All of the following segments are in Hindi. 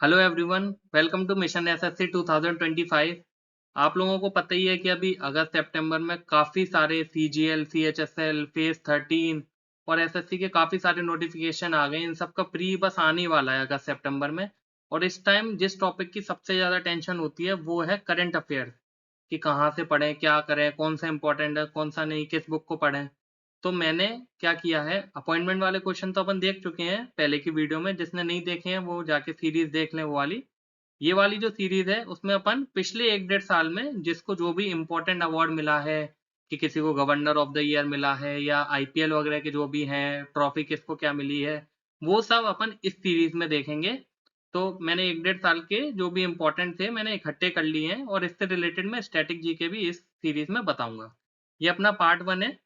Hello everyone, welcome to mission SSC 2025। आप लोगों को पता ही है कि अभी अगस्त सितंबर में काफ़ी सारे सीजीएल, सीएचएसएल, फेज 13 और एसएससी के काफ़ी सारे नोटिफिकेशन आ गए। इन सब का प्री बस आने वाला है अगस्त सितंबर में। और इस टाइम जिस टॉपिक की सबसे ज़्यादा टेंशन होती है वो है करंट अफेयर्स, कि कहाँ से पढ़ें, क्या करें, कौन सा इंपॉर्टेंट है, कौन सा नहीं, किस बुक को पढ़ें। तो मैंने क्या किया है, अपॉइंटमेंट वाले क्वेश्चन तो अपन देख चुके हैं पहले की वीडियो में। जिसने नहीं देखे हैं वो जाके सीरीज देख लें, वो वाली। ये वाली जो सीरीज है उसमें अपन पिछले 1-1.5 साल में जिसको जो भी इंपॉर्टेंट अवार्ड मिला है, कि किसी को गवर्नर ऑफ द ईयर मिला है या आईपीएल वगैरह के जो भी हैं, ट्रॉफी किसको क्या मिली है, वो सब अपन इस सीरीज में देखेंगे। तो मैंने 1-1.5 साल के जो भी इंपॉर्टेंट थे मैंने इकट्ठे कर लिए हैं, और इससे रिलेटेड मैं स्टैटिक जीके भी इस सीरीज में बताऊंगा। ये अपना पार्ट 1 है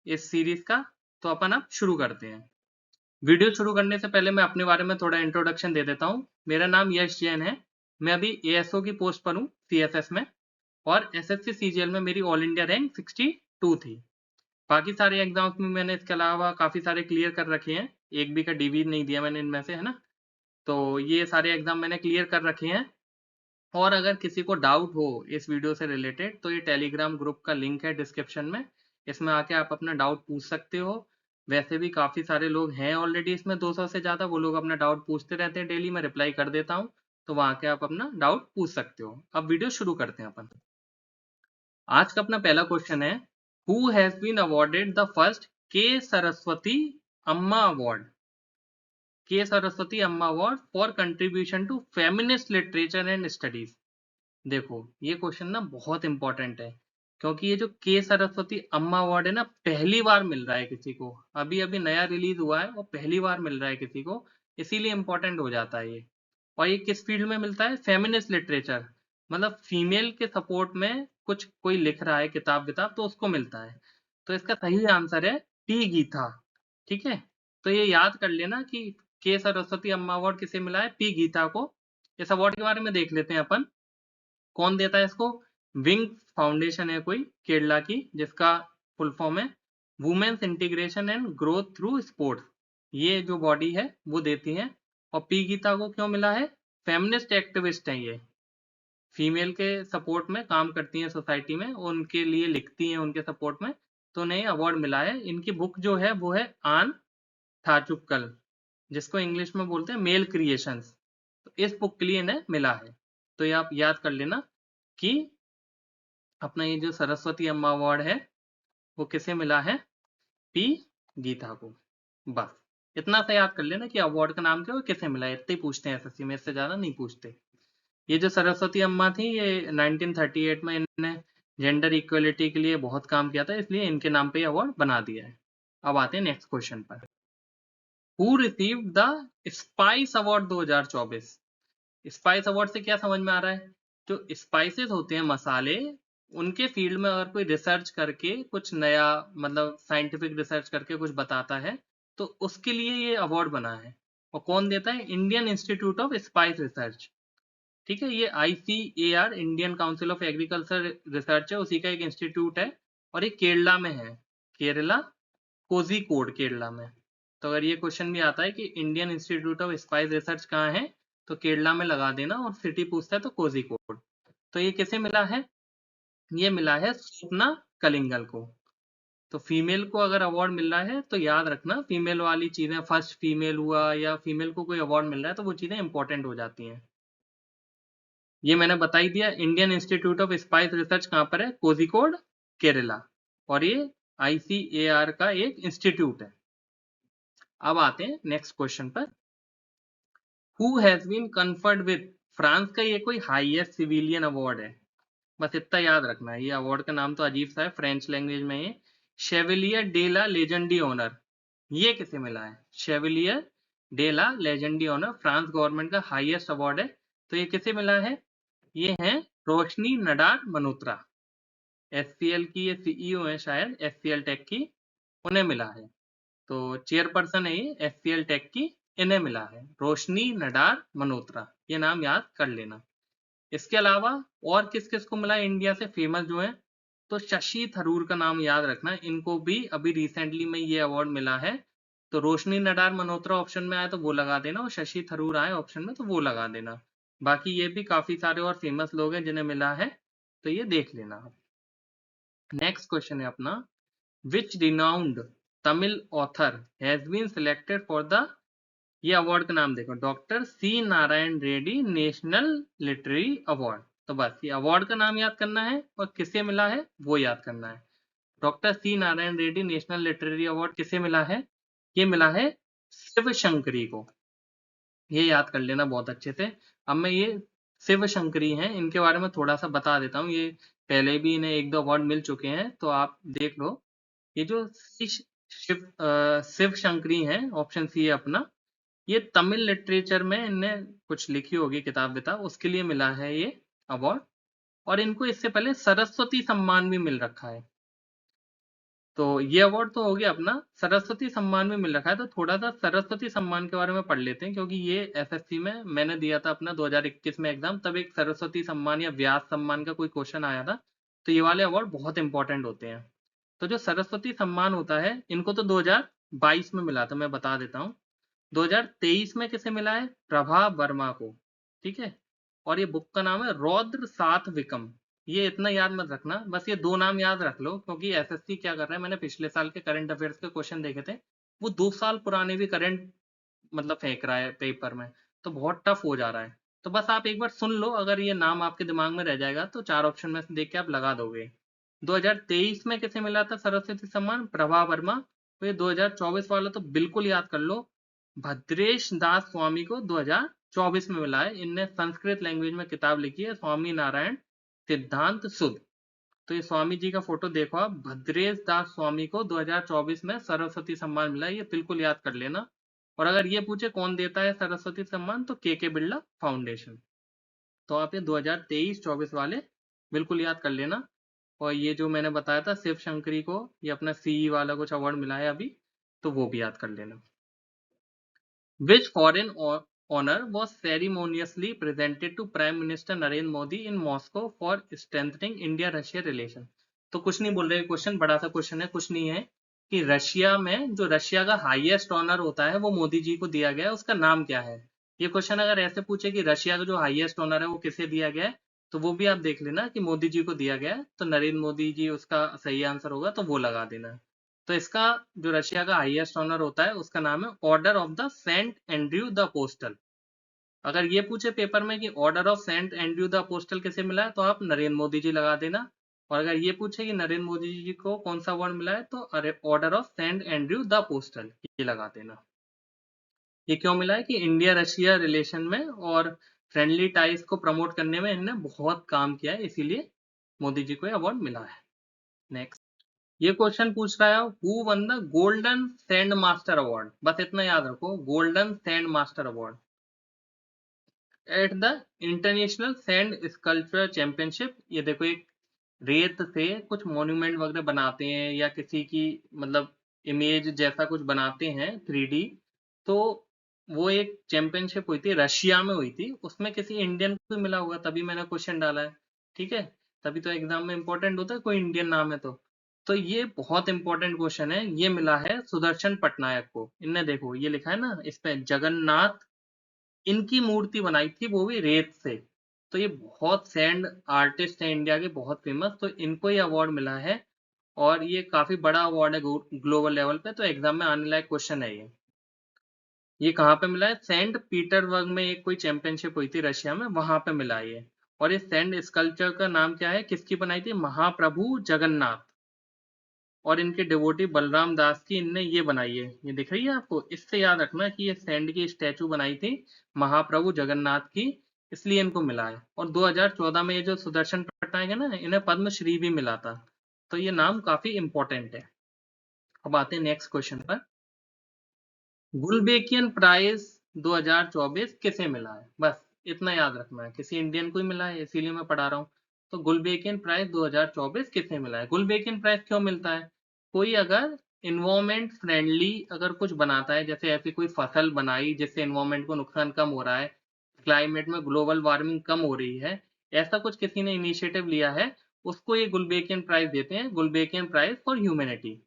इस सीरीज का। तो अपन अब शुरू करते हैं। वीडियो शुरू करने से पहले मैं अपने बारे में थोड़ा इंट्रोडक्शन दे देता हूँ। मेरा नाम यश जैन है। मैं अभी एएसओ की पोस्ट पर हूँ सीएसएस में, और एसएससी सीजीएल में मेरी ऑल इंडिया रैंक 62 थी। बाकी सारे एग्जाम्स में मैंने इसके अलावा काफ़ी सारे क्लियर कर रखे हैं। एक भी का डीवी नहीं दिया मैंने इनमें से, है ना। तो ये सारे एग्जाम मैंने क्लियर कर रखे हैं। और अगर किसी को डाउट हो इस वीडियो से रिलेटेड तो ये टेलीग्राम ग्रुप का लिंक है डिस्क्रिप्शन में। इसमें आके आप अपना डाउट पूछ सकते हो। वैसे भी काफ़ी सारे लोग हैं ऑलरेडी इसमें, 200 से ज़्यादा। वो लोग अपना डाउट पूछते रहते हैं डेली, मैं रिप्लाई कर देता हूँ। तो वहाँ के आप अपना डाउट पूछ सकते हो। अब वीडियो शुरू करते हैं अपन। आज का अपना पहला क्वेश्चन है, who has been awarded the first K Saraswathi Amma award? K Saraswathi Amma award for contribution to feminist literature and studies. देखो ये क्वेश्चन ना बहुत इंपॉर्टेंट है, क्योंकि ये जो के सरस्वती अम्मा अवार्ड है ना, पहली बार मिल रहा है किसी को। अभी अभी नया रिलीज हुआ है और पहली बार मिल रहा है किसी को, इसीलिए इंपॉर्टेंट हो जाता है ये। और ये किस फील्ड में मिलता है? फेमिनिस्ट लिटरेचर, मतलब फीमेल के सपोर्ट में कुछ कोई लिख रहा है किताब विताब, तो उसको मिलता है। तो इसका सही आंसर है टी गीता। ठीक है, तो ये याद कर लेना कि के सरस्वती अम्मा अवार्ड किसे मिला है? पी गीता को। इस अवार्ड के बारे में देख लेते हैं अपन। कौन देता है इसको? विंग फाउंडेशन है कोई केरला की, जिसका फुल फॉर्म है women's integration and growth through sports. ये जो बॉडी है वो देती है। और पी गीता को क्यों मिला है? फेमिनिस्ट एक्टिविस्ट है ये, फीमेल के सपोर्ट में काम करती हैं सोसाइटी में, उनके लिए लिखती हैं उनके सपोर्ट में। तो उन्हें अवार्ड मिला है। इनकी बुक जो है वो है आन थाचुक्कल, जिसको इंग्लिश में बोलते हैं मेल क्रिएशंस। तो इस बुक के लिए इन्हें मिला है। तो ये आप याद कर लेना कि अपना ये जो सरस्वती अम्मा अवार्ड है वो किसे मिला है? पी गीता को। बस इतना सा याद कर लेना कि अवार्ड का नाम क्या है, किसे मिला है। इतने ही पूछते हैं एसएससी में, इससे ज्यादा नहीं पूछते। ये जो सरस्वती अम्मा थी ये 1938 में इन्होंने जेंडर इक्वलिटी के लिए बहुत काम किया था, इसलिए इनके नाम पे अवार्ड बना दिया है। अब आते हैं नेक्स्ट क्वेश्चन पर। Who received the spice award 2024? Spice award से क्या समझ में आ रहा है? जो स्पाइसेस होते हैं, मसाले, उनके फील्ड में अगर कोई रिसर्च करके कुछ नया, मतलब साइंटिफिक रिसर्च करके कुछ बताता है, तो उसके लिए ये अवार्ड बना है। और कौन देता है? Indian institute of spice research. ठीक है, ये ICAR, Indian council of agriculture research है, उसी का एक इंस्टीट्यूट है। और ये केरला में है, केरला, कोझिकोड केरला में। तो अगर ये क्वेश्चन भी आता है कि Indian institute of spice research कहाँ है, तो केरला में लगा देना, और सिटी पूछता है तो कोझिकोड। तो ये किसे मिला है? ये मिला है स्वप्ना कलिंगल को। तो फीमेल को अगर अवार्ड मिल रहा है तो याद रखना, फीमेल वाली चीजें, फर्स्ट फीमेल हुआ या फीमेल को कोई अवार्ड मिल रहा है तो वो चीजें इंपॉर्टेंट हो जाती हैं। ये मैंने बता ही दिया, Indian institute of spice research कहाँ पर है? कोझिकोड, केरला। और ये ICAR का एक इंस्टीट्यूट है। अब आते हैं नेक्स्ट क्वेश्चन पर। Who has been conferred with, France का ये कोई हाईएस्ट सिविलियन अवार्ड है। बस इतना याद रखना है। ये अवार्ड का नाम तो अजीब सा है, फ्रेंच लैंग्वेज में ये शेविलियर डे ला लेजेंडी ऑनर। ये किसे मिला है? Chevalier de la legion honour France government का हाईएस्ट अवार्ड है। तो ये किसे मिला है? ये है रोशनी नडार मल्होत्रा। SCL की ये CEO है शायद, SCL टेक की, उन्हें मिला है। तो चेयरपर्सन है ये SCL टेक की, इन्हें मिला है रोशनी नडार मल्होत्रा। ये नाम याद कर लेना। इसके अलावा और किस किस को मिला है इंडिया से फेमस जो है? तो शशि थरूर का नाम याद रखना, इनको भी अभी रिसेंटली में ये अवार्ड मिला है। तो रोशनी नडार मल्होत्रा ऑप्शन में आए तो वो लगा देना, और शशि थरूर आए ऑप्शन में तो वो लगा देना। बाकी ये भी काफी सारे और फेमस लोग हैं जिन्हें मिला है, तो ये देख लेना आप। नेक्स्ट क्वेश्चन है अपना, which renowned Tamil author has been selected for the, ये अवार्ड का नाम देखो, doctor C Narayana Reddy national literary award. तो बस ये अवार्ड का नाम याद करना है और किसे मिला है वो याद करना है। Doctor C Narayana Reddy national literary award किसे मिला है? ये मिला है शिव शंकरी को। ये याद कर लेना बहुत अच्छे से। अब मैं ये शिव शंकरी हैं, इनके बारे में थोड़ा सा बता देता हूँ। ये पहले भी इन्हें 1-2 अवार्ड मिल चुके हैं, तो आप देख लो। ये जो शिव शंकरी हैं, ऑप्शन सी है अपना, ये तमिल लिटरेचर में इनने कुछ लिखी होगी किताब विताब, उसके लिए मिला है ये अवार्ड। और इनको इससे पहले सरस्वती सम्मान भी मिल रखा है। तो ये अवार्ड तो हो गया अपना, सरस्वती सम्मान भी मिल रखा है। तो थोड़ा सा सरस्वती सम्मान के बारे में पढ़ लेते हैं, क्योंकि ये एसएससी में मैंने दिया था अपना 2021 में एग्जाम, तब एक सरस्वती सम्मान या व्यास सम्मान का कोई क्वेश्चन आया था। तो ये वाले अवार्ड बहुत इंपॉर्टेंट होते हैं। तो जो सरस्वती सम्मान होता है, इनको तो 2022 में मिला था, मैं बता देता हूँ। 2023 में किसे मिला है? प्रभा वर्मा को, ठीक है। और ये बुक का नाम है रौद्र सात विकम। ये इतना याद मत रखना, बस ये 2 नाम याद रख लो, क्योंकि एसएससी क्या कर रहा है, मैंने पिछले साल के करंट अफेयर्स के क्वेश्चन देखे थे, वो 2 साल पुराने भी करंट मतलब फेंक रहा है पेपर में, तो बहुत टफ हो जा रहा है। तो बस आप एक बार सुन लो, अगर ये नाम आपके दिमाग में रह जाएगा तो 4 ऑप्शन में से देख के आप लगा दोगे। 2023 में किसे मिला था सरस्वती सम्मान? प्रभा वर्मा। तो ये 2024 वाला तो बिल्कुल याद कर लो, भद्रेश दास स्वामी को 2024 में मिला है। इनने संस्कृत लैंग्वेज में किताब लिखी है, स्वामी नारायण सिद्धांत सुध। तो ये स्वामी जी का फोटो देखो आप, भद्रेश दास स्वामी को 2024 में सरस्वती सम्मान मिला है, ये बिल्कुल याद कर लेना। और अगर ये पूछे कौन देता है सरस्वती सम्मान, तो के बिरला फाउंडेशन। तो आप ये 2023-24 वाले बिल्कुल याद कर लेना। और ये जो मैंने बताया था शिव शंकरी को, ये अपना सीई वाला कुछ अवार्ड मिला है अभी, तो वो भी याद कर लेना। Which foreign honor was ceremoniously presented to Prime Minister Narendra Modi in Moscow for strengthening India-Russia relation? तो कुछ नहीं बोल रहे, क्वेश्चन बड़ा सा क्वेश्चन है, कुछ नहीं है कि रशिया में जो रशिया का हाईएस्ट ऑनर होता है वो मोदी जी को दिया गया है, उसका नाम क्या है? ये क्वेश्चन अगर ऐसे पूछे कि रशिया का जो हाईएस्ट ऑनर है वो किसे दिया गया है, तो वो भी आप देख लेना कि मोदी जी को दिया गया है, तो नरेंद्र मोदी जी उसका सही आंसर होगा, तो वो लगा देना। तो इसका जो रशिया का हाईएस्ट ऑनर होता है उसका नाम है order of the saint Andrew the apostle. अगर ये पूछे पेपर में कि order of saint Andrew the apostle किसे मिला है, तो आप नरेंद्र मोदी जी लगा देना। और अगर ये पूछे कि नरेंद्र मोदी जी को कौन सा अवार्ड मिला है, तो अरे order of saint Andrew the apostle ये लगा देना। ये क्यों मिला है कि इंडिया रशिया रिलेशन में और फ्रेंडली टाइज को प्रमोट करने में इन्होंने बहुत काम किया है, इसीलिए मोदी जी को ये अवार्ड मिला है। नेक्स्ट, ये क्वेश्चन पूछ रहा है who one the golden sand master award. बस इतना याद रखो, golden sand master award at the international sand sculpture championship. ये देखो, एक रेत से कुछ मॉन्यूमेंट वगैरह बनाते हैं या किसी की मतलब इमेज जैसा कुछ बनाते हैं 3D, तो वो एक चैंपियनशिप हुई थी, रशिया में हुई थी, उसमें किसी इंडियन को भी मिला होगा, तभी मैंने क्वेश्चन डाला है, ठीक है। तभी तो एग्जाम में इंपॉर्टेंट होता है कोई इंडियन नाम है तो ये बहुत इंपॉर्टेंट क्वेश्चन है। ये मिला है सुदर्शन पटनायक को। इनने देखो ये लिखा है ना इस पे, जगन्नाथ, इनकी मूर्ति बनाई थी वो भी रेत से। तो ये बहुत सैंड आर्टिस्ट हैं इंडिया के, बहुत फेमस, तो इनको ये अवार्ड मिला है। और ये काफी बड़ा अवार्ड है ग्लोबल लेवल पे, तो एग्जाम में आने लायक क्वेश्चन है ये कहाँ पे मिला है? सेंट पीटर्सबर्ग में एक कोई चैंपियनशिप हुई थी रशिया में, वहां पे मिला है ये। और ये सैंड स्कल्पचर का नाम क्या है, किसकी बनाई थी? महाप्रभु जगन्नाथ। और इनके डिवोटी बलराम दास की इनने ये बनाई है, ये दिख रही है आपको? इससे याद रखना कि ये सैंड की स्टैचू बनाई थी महाप्रभु जगन्नाथ की, इसलिए इनको मिला है। और 2014 में ये जो सुदर्शन पटनायक है ना, इन्हें पद्मश्री भी मिला था। तो ये नाम काफी इंपॉर्टेंट है। अब आते हैं नेक्स्ट क्वेश्चन पर। गुलबेकियन प्राइज 2024 किसे मिला है? बस इतना याद रखना है, किसी इंडियन को ही मिला है, इसीलिए मैं पढ़ा रहा हूँ। तो गुलबेकियन प्राइज 2024 किसे मिला है? गुलबेकियन प्राइज क्यों मिलता है? कोई अगर इन्वायरमेंट फ्रेंडली अगर कुछ बनाता है, जैसे ऐसी कोई फसल बनाई जिससे इन्वायरमेंट को नुकसान कम हो रहा है, क्लाइमेट में ग्लोबल वार्मिंग कम हो रही है, ऐसा कुछ किसी ने इनिशिएटिव लिया है, उसको ये गुलबेकियन प्राइज देते हैं, गुलबेकियन प्राइज फॉर ह्यूमैनिटी।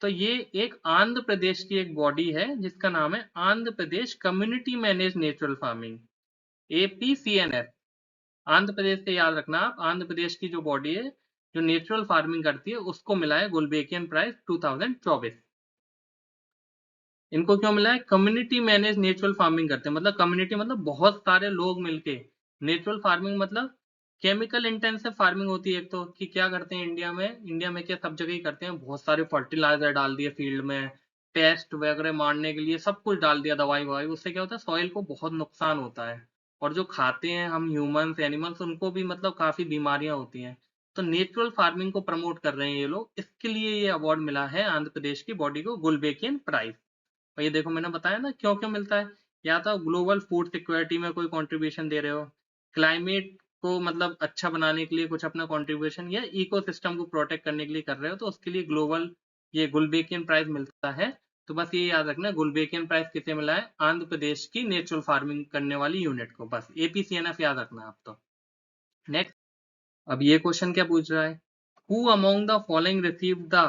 तो तो ये एक आंध्र प्रदेश की एक बॉडी है जिसका नाम है Andhra Pradesh community manage natural farming, APCNF। Andhra Pradesh से याद रखना आप, आंध्र प्रदेश की जो बॉडी है जो नेचुरल फार्मिंग करती है उसको मिला है गुलबेकियन प्राइज 2024। इनको क्यों मिला है? कम्युनिटी मैनेज नेचुरल फार्मिंग करते हैं, मतलब कम्युनिटी मतलब बहुत सारे लोग मिलके। नेचुरल फार्मिंग मतलब केमिकल इंटेंसिव फार्मिंग होती है एक तो, कि क्या करते हैं इंडिया में क्या सब जगह ही करते हैं, बहुत सारे फर्टिलाइजर डाल दिए फील्ड में, पेस्ट वगैरह मारने के लिए सब कुछ डाल दिया, दवाई ववाई, उससे क्या होता है सॉइल को बहुत नुकसान होता है, और जो खाते हैं हम ह्यूमंस एनिमल्स उनको भी मतलब काफी बीमारियां होती हैं। तो नेचुरल फार्मिंग को प्रमोट कर रहे हैं ये लोग, इसके लिए ये अवार्ड मिला है आंध्र प्रदेश की बॉडी को गुलबेकियन प्राइज। और ये देखो मैंने बताया ना क्यों क्यों मिलता है, या तो ग्लोबल फूड सिक्योरिटी में कोई कंट्रीब्यूशन दे रहे हो, क्लाइमेट को मतलब अच्छा बनाने के लिए कुछ अपना कंट्रीब्यूशन, या इकोसिस्टम को प्रोटेक्ट करने के लिए कर रहे हो, तो उसके लिए ग्लोबल ये गुलबेकियन प्राइज मिलता है। तो बस ये याद रखना गुलबेकियन प्राइज किसे मिला है? आंध्र प्रदेश की नेचुरल फार्मिंग करने वाली यूनिट को, बस APCNF याद रखना आप तो। नेक्स्ट, अब ये क्वेश्चन क्या पूछ रहा है, who among the following receive the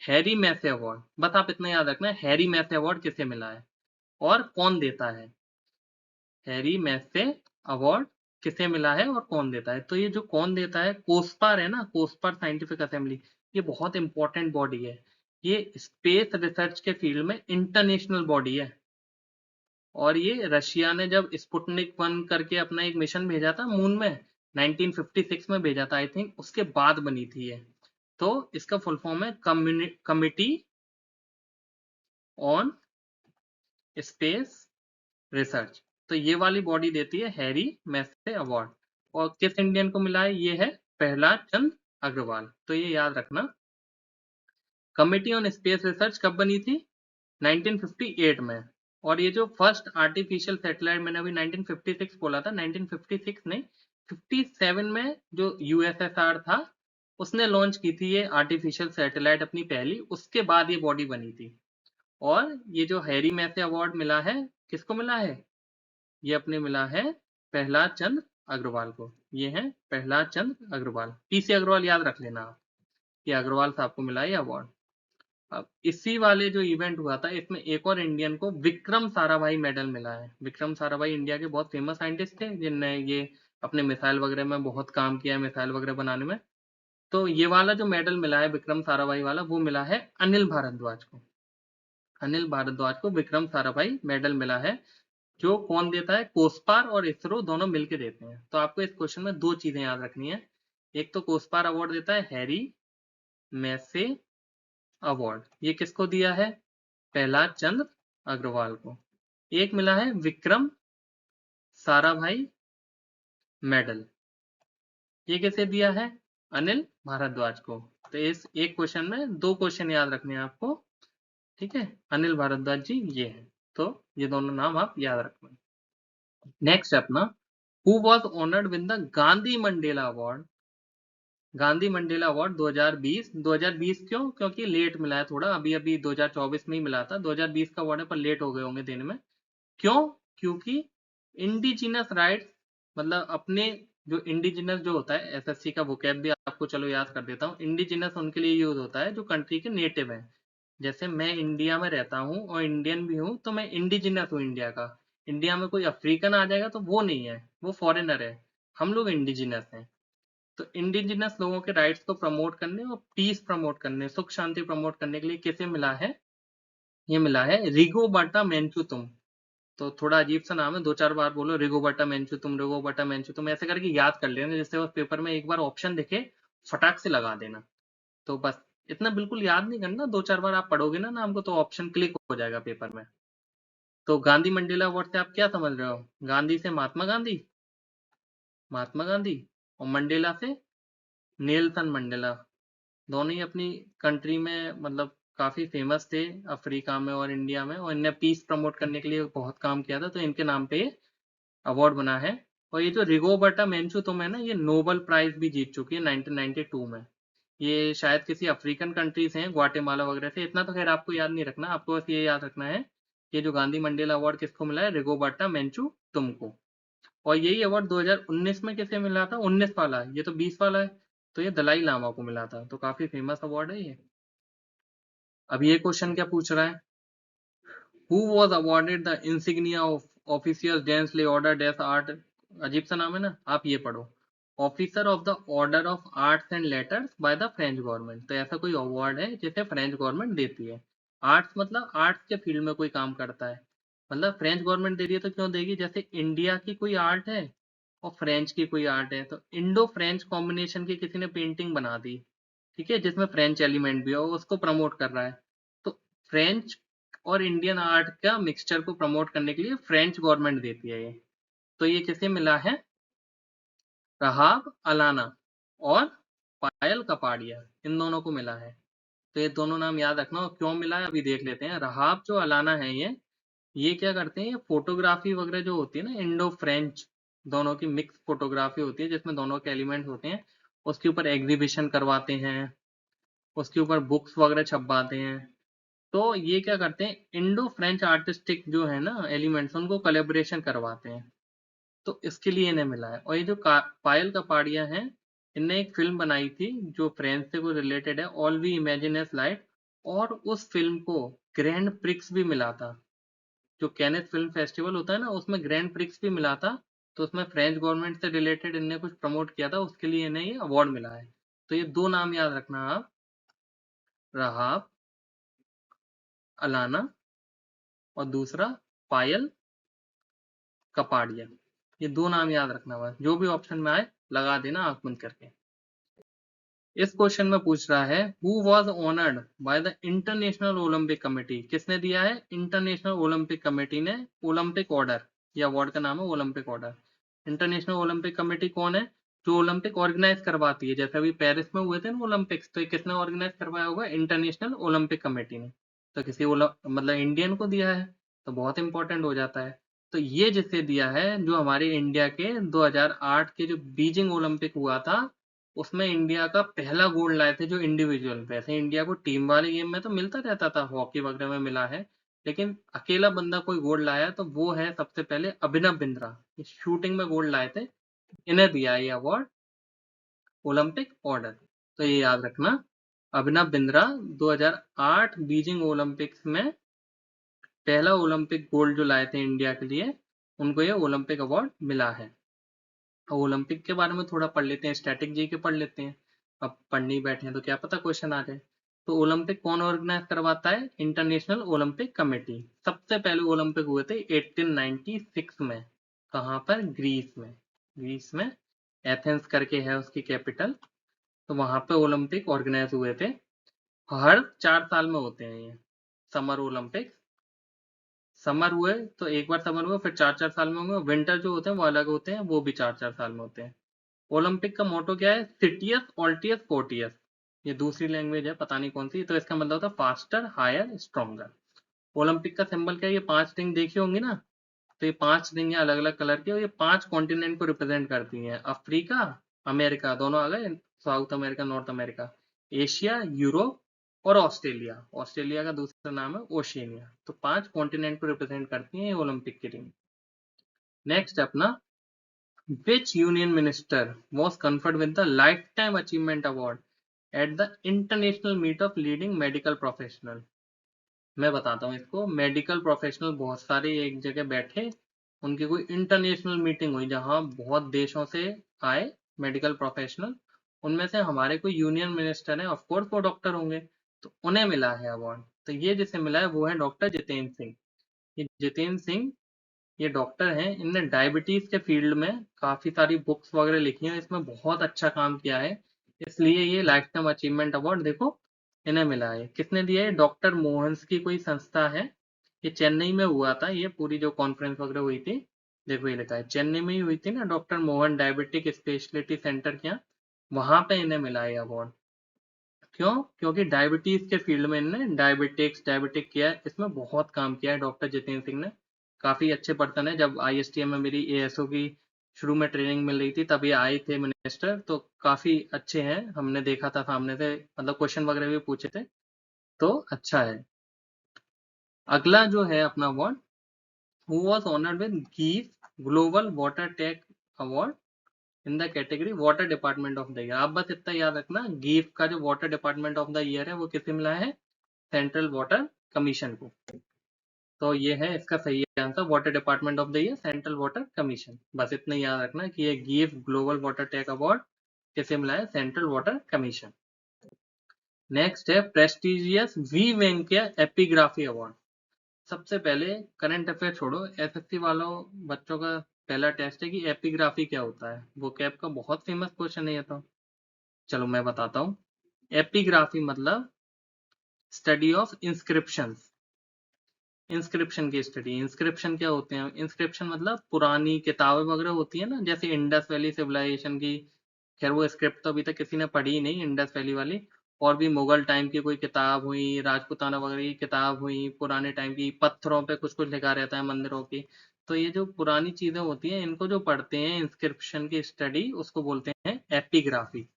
Harry Massey award. बस आप इतना याद रखना है हैरी मैसे अवार्ड किसे मिला है और कौन देता है। हैरी मैसे अवार्ड किसे मिला है और कौन देता है? तो ये जो कौन देता है, कोस्पार है ना, कोस्पार साइंटिफिक असेंबली, ये बहुत इंपॉर्टेंट बॉडी है। ये स्पेस रिसर्च के फील्ड में इंटरनेशनल बॉडी है, और ये रशिया ने जब स्पुतनिक 1 करके अपना एक मिशन भेजा था मून में 1956 में भेजा था आई थिंक, उसके बाद बनी थी ये। तो इसका फुल फॉर्म है कमिटी ऑन स्पेस रिसर्च। तो ये वाली बॉडी देती है हैरी मैसे अवार्ड। और किस इंडियन को मिला है? ये है प्रहलाद चंद्र अग्रवाल। तो ये याद रखना। कमिटी ऑन स्पेस रिसर्च कब बनी थी? 1958 में। और ये जो फर्स्ट आर्टिफिशियल सैटेलाइट, मैंने अभी 1956 बोला था, 1956 नहीं 57 में जो USSR था उसने लॉन्च की थी ये आर्टिफिशियल सैटेलाइट अपनी पहली, उसके बाद ये बॉडी बनी थी। और ये जो हैरी मैसे अवार्ड मिला है किसको मिला है? ये अपने मिला है प्रहलाद चंद्र अग्रवाल को। ये है प्रहलाद चंद्र अग्रवाल, PC अग्रवाल याद रख लेना आप, ये अग्रवाल साहब को मिला है अवार्ड। अब इसी वाले जो इवेंट हुआ था इसमें एक और इंडियन को विक्रम साराभाई मेडल मिला है। विक्रम साराभाई इंडिया के बहुत फेमस साइंटिस्ट थे जिनने ये अपने मिसाइल वगैरह में बहुत काम किया है, मिसाइल वगैरह बनाने में। तो ये वाला जो मेडल मिला है विक्रम साराभाई वाला, वो मिला है अनिल भारद्वाज को। अनिल भारद्वाज को विक्रम साराभाई मेडल मिला है। जो कौन देता है? कोस्पार और इसरो दोनों मिलकर देते हैं। तो आपको इस क्वेश्चन में दो चीजें याद रखनी है, एक तो कोस्पार अवार्ड देता है हैरी मैसे अवार्ड, ये किसको दिया है? प्रहलाद चंद्र अग्रवाल को। एक मिला है विक्रम साराभाई मेडल, ये किसे दिया है? अनिल भारद्वाज को। तो इस एक क्वेश्चन में दो क्वेश्चन याद रखने हैं आपको, ठीक है? अनिल भारद्वाज जी ये है, तो ये दोनों नाम आप याद रखना। नेक्स्ट अपना, who was honoured with the Gandhi Mandela award. Gandhi Mandela award 2020। 2020 क्यों? क्योंकि लेट मिला है थोड़ा, अभी अभी 2024 में ही मिला था, 2020 का अवार्ड है पर लेट हो गए होंगे देने में। क्यों? क्योंकि इंडिजिनस राइट्स, मतलब अपने जो इंडिजिनस जो होता है, SSC का वोकैब भी आपको चलो याद कर देता हूँ। इंडिजिनस उनके लिए यूज होता है जो कंट्री के नेटिव है। जैसे मैं इंडिया में रहता हूँ और इंडियन भी हूँ, तो मैं इंडिजिनस हूँ इंडिया का। इंडिया में कोई अफ्रीकन आ जाएगा तो वो नहीं है, वो फॉरेनर है। हम लोग इंडिजिनस हैं। तो इंडिजिनस लोगों के राइट्स को प्रमोट करने और पीस प्रमोट करने, सुख शांति प्रमोट करने के लिए किसे मिला है? ये मिला है रिगोबर्टा मेंचुतुम। तो थोड़ा अजीब सा नाम है, दो चार बार बोलो रिगोबर्टा मेंचुतुम, रिगोबर्टा मेंचुतुम, ऐसे करके याद कर लेना, जिससे उस पेपर में एक बार ऑप्शन दिखे फटाक से लगा देना। तो बस इतना बिल्कुल याद नहीं करना, दो चार बार आप पढ़ोगे ना नाम को तो ऑप्शन क्लिक हो जाएगा पेपर में। तो गांधी मंडेला अवार्ड से आप क्या समझ रहे हो? गांधी से महात्मा गांधी, महात्मा गांधी, और मंडेला से नेल्सन मंडेला। दोनों ही अपनी कंट्री में मतलब काफी फेमस थे, अफ्रीका में और इंडिया में, और इनने पीस प्रमोट करने के लिए बहुत काम किया था, तो इनके नाम पे अवार्ड बना है। और ये जो रिगोबर्टा मेंचुतुम है ना, ये नोबेल प्राइज भी जीत चुकी है 1992 में। ये शायद किसी अफ्रीकन कंट्री से हैं, ग्वाटेमाला वगैरह से। इतना तो खैर आपको याद नहीं रखना, आपको बस ये याद रखना है कि जो गांधी मंडेला अवार्ड किसको मिला है? रिगोबर्टा मेंचुतुम को। और यही अवार्ड 2019 में किसे मिला था? 19 वाला, ये तो 20 वाला है। तो ये दलाई लामा को मिला था, तो काफी फेमस अवार्ड है ये। अब ये क्वेश्चन क्या पूछ रहा है, who was awarded the insignia of officier dans order des art, अजीब सा नाम है ना, आप ये पढ़ो, officer of the order of arts and letters by the French government. तो ऐसा कोई अवार्ड है जिसे फ्रेंच गवर्नमेंट देती है। आर्ट्स मतलब आर्ट्स के फील्ड में कोई काम करता है, मतलब फ्रेंच गवर्नमेंट दे रही है तो क्यों देगी, जैसे इंडिया की कोई आर्ट है और फ्रेंच की कोई आर्ट है, तो इंडो फ्रेंच कॉम्बिनेशन की किसी ने पेंटिंग बना दी, ठीक है, जिसमें फ्रेंच एलिमेंट भी हो, उसको प्रमोट कर रहा है, तो फ्रेंच और इंडियन आर्ट का मिक्सचर को प्रमोट करने के लिए फ्रेंच गवर्नमेंट देती है ये। तो ये किसे मिला है, रहाब अलाना और पायल कपाड़िया, इन दोनों को मिला है। तो ये दोनों नाम याद रखना, और क्यों मिला है अभी देख लेते हैं। रहाब जो अलाना है ये क्या करते हैं, ये फोटोग्राफी वगैरह जो होती है ना, इंडो फ्रेंच दोनों की मिक्स फोटोग्राफी होती है जिसमें दोनों के एलिमेंट होते हैं, उसके ऊपर एग्जीबिशन करवाते हैं, उसके ऊपर बुक्स वगैरह छपवाते हैं। तो ये क्या करते हैं, इंडो फ्रेंच आर्टिस्टिक जो है ना एलिमेंट्स, उनको कोलेबोरेशन करवाते हैं, तो इसके लिए इन्हें मिला है। और ये जो पायल कपाड़िया हैं, इनने एक फिल्म बनाई थी जो फ्रेंच से को रिलेटेड है, all we imagine is light, और उस फिल्म को ग्रैंड प्रिक्स भी मिला था, जो कैनेथ फिल्म फेस्टिवल होता है ना, उसमें ग्रैंड प्रिक्स भी मिला था, तो उसमें फ्रेंच गवर्नमेंट से रिलेटेड इनने कुछ प्रमोट किया था, उसके लिए इन्हें ये अवार्ड मिला है। तो ये दो नाम याद रखना आप, रहाब अलाना और दूसरा पायल कपाड़िया, ये दो नाम याद रखना, बस जो भी ऑप्शन में आए लगा देना आंख बंद करके। इस क्वेश्चन में पूछ रहा है, who was honoured by the international Olympic committee, किसने दिया है, इंटरनेशनल ओलंपिक कमेटी ने ओलंपिक ऑर्डर, या अवार्ड का नाम है Olympic order. International Olympic committee कौन है, जो ओलंपिक ऑर्गेनाइज करवाती है, जैसे अभी पेरिस में हुए थे ना ओलंपिक्स, तो ये किसने ऑर्गेनाइज करवाया होगा, इंटरनेशनल ओलंपिक कमेटी ने। तो किसी मतलब इंडियन को दिया है, तो बहुत इंपॉर्टेंट हो जाता है। तो ये जिसे दिया है, जो हमारे इंडिया के 2008 के जो बीजिंग ओलंपिक हुआ था, उसमें इंडिया का पहला गोल्ड लाए थे जो इंडिविजुअल, वैसे इंडिया को टीम वाले गेम में तो मिलता रहता था, हॉकी वगैरह में मिला है, लेकिन अकेला बंदा कोई गोल्ड लाया तो वो है सबसे पहले अभिनव बिंद्रा, शूटिंग में गोल्ड लाए थे, इन्हें दिया ये अवार्ड ओलंपिक ऑर्डर। तो ये याद रखना, अभिनव बिंद्रा 2008 बीजिंग ओलंपिक्स में पहला ओलंपिक गोल्ड जो लाए थे इंडिया के लिए, उनको ये ओलंपिक अवार्ड मिला है। ओलंपिक के बारे में थोड़ा पढ़ लेते हैं, स्टैटिक जी के पढ़ लेते हैं, अब पढ़ने ही बैठे हैं तो क्या पता क्वेश्चन आ जाए। तो ओलंपिक कौन ऑर्गेनाइज करवाता है, इंटरनेशनल ओलंपिक कमेटी। सबसे पहले ओलंपिक हुए थे 1896 में, कहाँ पर, ग्रीस में, ग्रीस में एथेंस करके है उसकी कैपिटल, तो वहां पे ओलंपिक ऑर्गेनाइज हुए थे। हर 4 साल में होते हैं ये समर ओलंपिक, समर हुए तो एक बार समर हुए, फिर 4 4 साल में होंगे, विंटर जो होते हैं वो अलग होते हैं, वो भी 4 4 साल में होते हैं। ओलंपिक का मोटो क्या है, सिटियस ऑल्टियस फोर्टियस, ये दूसरी लैंग्वेज है पता नहीं कौन सी, तो इसका मतलब होता है फास्टर हायर स्ट्रॉन्गर। ओलंपिक का सिंबल क्या है, ये 5 रिंग देखी होंगी ना, तो ये 5 रिंग अलग अलग कलर की, और ये 5 कॉन्टिनेंट को रिप्रेजेंट करती हैं, अफ्रीका अमेरिका दोनों आ गए, south America north America, Asia Europe और ऑस्ट्रेलिया, ऑस्ट्रेलिया का दूसरा नाम है ओशिनिया। तो 5 कॉन्टिनेंट को रिप्रेजेंट करती है ये ओलंपिक की रिंग। नेक्स्ट अपना, which union minister was conferred with the lifetime achievement award at the international meet of leading medical professional। मैं बताता हूँ इसको, मेडिकल प्रोफेशनल बहुत सारे एक जगह बैठे, उनकी कोई इंटरनेशनल मीटिंग हुई जहाँ बहुत देशों से आए मेडिकल प्रोफेशनल, उनमें से हमारे कोई यूनियन मिनिस्टर है, ऑफ कोर्स वो डॉक्टर होंगे, तो उन्हें मिला है अवार्ड। तो ये जिसे मिला है वो है डॉक्टर जितेंद्र सिंह। ये जितेंद्र सिंह ये डॉक्टर हैं, इनने डायबिटीज के फील्ड में काफी सारी बुक्स वगैरह लिखी हैं, इसमें बहुत अच्छा काम किया है, इसलिए ये लाइफ टाइम अचीवमेंट अवार्ड देखो इन्हें मिला है। किसने दिया है, डॉक्टर मोहन्स की कोई संस्था है, ये चेन्नई में हुआ था, ये पूरी जो कॉन्फ्रेंस वगैरह हुई थी, देखो ये लिखा है चेन्नई में ही हुई थी ना, doctor Mohan diabetic speciality centre क्या, वहां पे इन्हें मिला है अवार्ड। क्यों, क्योंकि डायबिटीज के फील्ड में इन्होंने डायबिटिक किया है, इसमें बहुत काम किया है डॉक्टर जितेंद्र सिंह ने, काफी अच्छे पर्सन है। जब आईएसटीएम में मेरी एएसओ की शुरू में ट्रेनिंग मिल रही थी तब ये आए थे मिनिस्टर, तो काफी अच्छे हैं, हमने देखा था सामने से, मतलब क्वेश्चन वगैरह भी पूछे थे, तो अच्छा है। अगला जो है अपना award, who was honoured with give global water tech award in the category water department of the year. आप बस इतना याद रखना, गीव का जो water department of the year है वो किसे मिला है, सेंट्रल वाटर कमीशन को। तो ये है इसका सही answer, water department of the year central water commission. बस इतना याद रखना कि ये give global water tech award किसे मिला है, सेंट्रल वाटर कमीशन। नेक्स्ट है prestigious V Venkaiah epigraphy award. सबसे पहले करंट अफेयर छोड़ो, एसएससी वालों बच्चों का पहला टेस्ट है कि एपिग्राफी क्या होता है। वो कैप का बहुत फेमस क्वेश्चन है ये तो। चलो मैं बताता हूँ। एपिग्राफी मतलब स्टडी ऑफ इंस्क्रिप्शंस। इंस्क्रिप्शन की स्टडी। इंस्क्रिप्शन क्या होते हैं, इंस्क्रिप्शन मतलब पुरानी किताबें वगैरह होती है ना, जैसे इंडस वैली सिविलाइजेशन की। खैर वो स्क्रिप्ट तो अभी तक किसी ने पढ़ी ही नहीं, इंडस वैली वाली। और भी मुगल टाइम की कोई किताब हुई, राजपूताना वगैरह की किताब हुई, पुराने टाइम की पत्थरों पे कुछ कुछ लिखा रहता है मंदिरों की। तो ये जो पुरानी चीजें होती हैं इनको जो पढ़ते हैं इंस्क्रिप्शन की स्टडी, उसको बोलते हैं एपिग्राफी।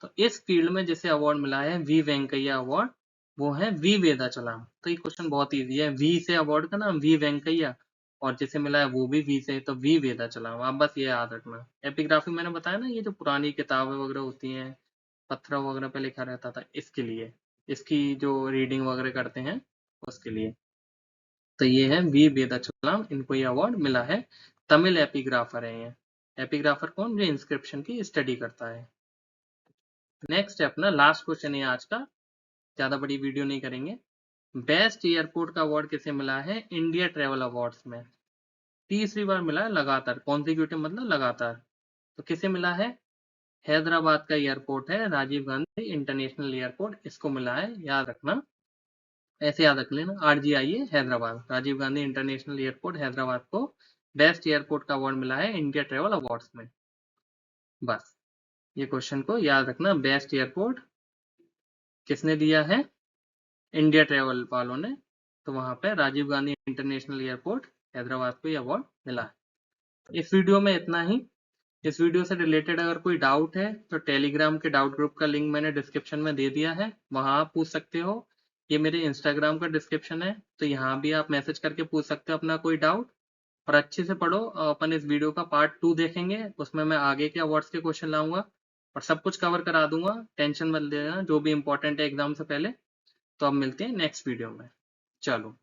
तो इस फील्ड में जिसे अवार्ड मिला है वी वेंकैया अवार्ड, वो है वी वेदाचलम। तो ये क्वेश्चन बहुत इजी है, वी से अवार्ड का नाम वी वेंकैया, और जिसे मिला है वो भी वी से, तो वी वेदाचलम। आप बस ये याद रखना। एपिग्राफी मैंने बताया ना, ये जो पुरानी किताबें वगैरह होती हैं, पत्थरों वगैरह पे लिखा रहता था, इसके लिए, इसकी जो रीडिंग वगैरह करते हैं उसके लिए। तो ये है वी वेदाचलम, इनको ये अवार्ड मिला है। तमिल एपिग्राफर है ये। एपिग्राफर कौन, जो इंस्क्रिप्शन की स्टडी करता है। नेक्स्ट है अपना लास्ट क्वेश्चन है आज का, ज्यादा बड़ी वीडियो नहीं करेंगे। बेस्ट एयरपोर्ट का अवार्ड किसे मिला है इंडिया ट्रेवल अवार्ड्स में। तीसरी बार मिला है लगातार, कॉन्जिक्यूटिव मतलब लगातार। तो किसे मिला है, हैदराबाद का एयरपोर्ट है राजीव गांधी इंटरनेशनल एयरपोर्ट, इसको मिला है। याद रखना, ऐसे याद रख लेना, RGI है हैदराबाद, राजीव गांधी इंटरनेशनल एयरपोर्ट हैदराबाद को बेस्ट एयरपोर्ट का अवार्ड मिला है इंडिया ट्रेवल अवार्ड्स में। बस ये क्वेश्चन को याद रखना, बेस्ट एयरपोर्ट किसने दिया है, इंडिया ट्रेवल वालों ने। तो वहां पे राजीव गांधी इंटरनेशनल एयरपोर्ट हैदराबाद को ये अवार्ड मिला है। इस वीडियो में इतना ही। इस वीडियो से रिलेटेड अगर कोई डाउट है तो टेलीग्राम के डाउट ग्रुप का लिंक मैंने डिस्क्रिप्शन में दे दिया है, वहां आप पूछ सकते हो। ये मेरे इंस्टाग्राम का डिस्क्रिप्शन है, तो यहाँ भी आप मैसेज करके पूछ सकते हो अपना कोई डाउट। और अच्छे से पढ़ो, अपन इस वीडियो का पार्ट 2 देखेंगे, उसमें मैं आगे के अवार्ड्स के क्वेश्चन लाऊंगा और सब कुछ कवर करा दूंगा। टेंशन मत लेना, जो भी इंपॉर्टेंट है एग्जाम से पहले। तो अब मिलते हैं नेक्स्ट वीडियो में। चलो।